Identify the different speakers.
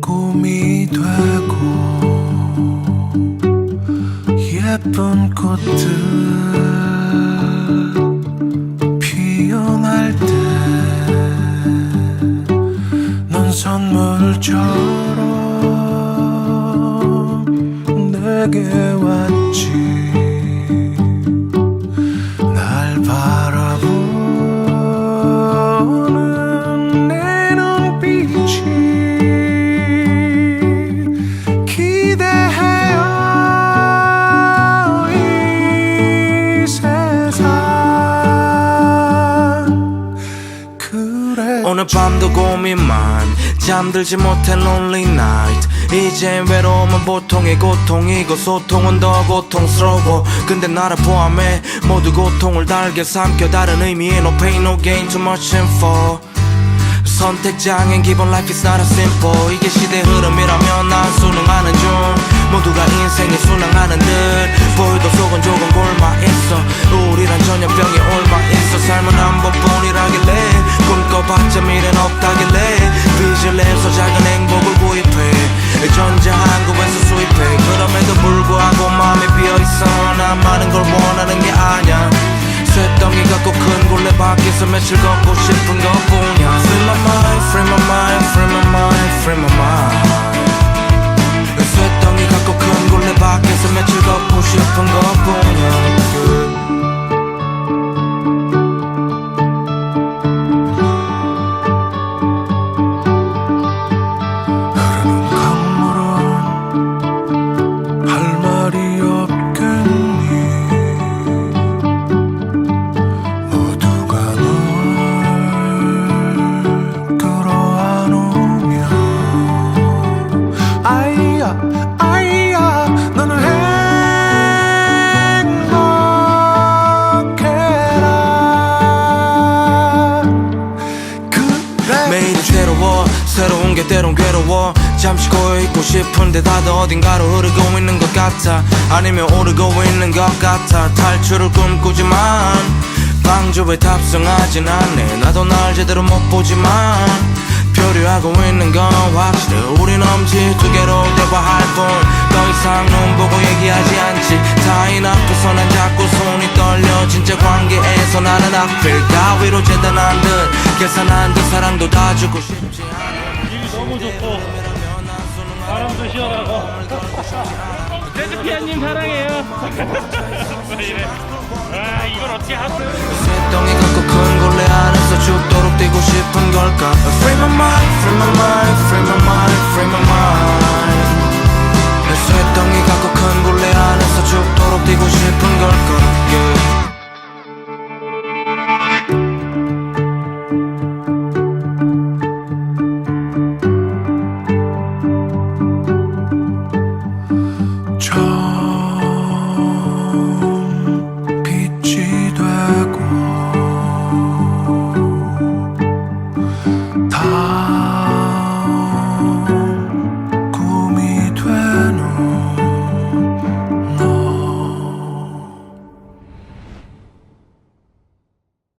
Speaker 1: 꿈이 되고 예쁜 꽃들 피어날 때 넌 선물처럼 내게 왔지. 날 바라보는 내 눈빛이 기대해요 이 세상. 그래
Speaker 2: 오늘 밤도 고민만 잠들지 못해 lonely night. 이젠 외로움은 보통의 고통이고 소통은 더 고통스러워. 근데 나를 포함해 모두 고통을 달게 삼켜 다른 의미의 no pain no gain too much info. 선택장엔 기본 life is not a simple. 이게 시대 흐름이라면 난 순응하는 중. 모두가 인생에 순항하는 듯 보여도 속은 조금 골마있어. 우울이란 전염병이 옮아있어. 삶은 한 번뿐이라길래 꿈꿔봤자 미래는 없다길래 빚을 내서 작은 행복을 구입해 전자항공에서 수입해. 그럼에도 불구하고 마음이 비어있어. 난 많은 걸 원하는 게 아냐. 쇳덩이가 꼭 큰 굴레 밖에서 며칠 걷고 싶은 것뿐이야. Free my mind, free my mind, free my mind, free my mind. 쇳덩이가 꼭 큰 굴레 밖에서 며칠 걷고 싶은 것뿐이야. 매일이 새로워. 새로운 게 때론 괴로워. 잠시 고여있고 싶은데 다들 어딘가로 흐르고 있는 것 같아. 아니면 오르고 있는 것 같아. 탈출을 꿈꾸지만 방주에 탑승하진 않네. 나도 날 제대로 못 보지만 표류하고 있는 건 확실해. 우린 엄지 두 개로 대화할 뿐 더 이상 눈 보고 얘기하지 않지. 타인 앞에서 난 자꾸 손이 떨려. 진짜 관계에서 나는 악필 가위로 재단한 듯 계산한 듯 사랑도 다 주고 싶지 않아.
Speaker 3: 일이 너무 좋고 바람도 시원하고 레즈피아님 사랑해요. 이래. 아 이걸 어떻게 하루
Speaker 2: 쇳덩이가 꼭 큰 골래 안에서 죽도록 뛰고 싶은 걸까. Free my mind, free my mind,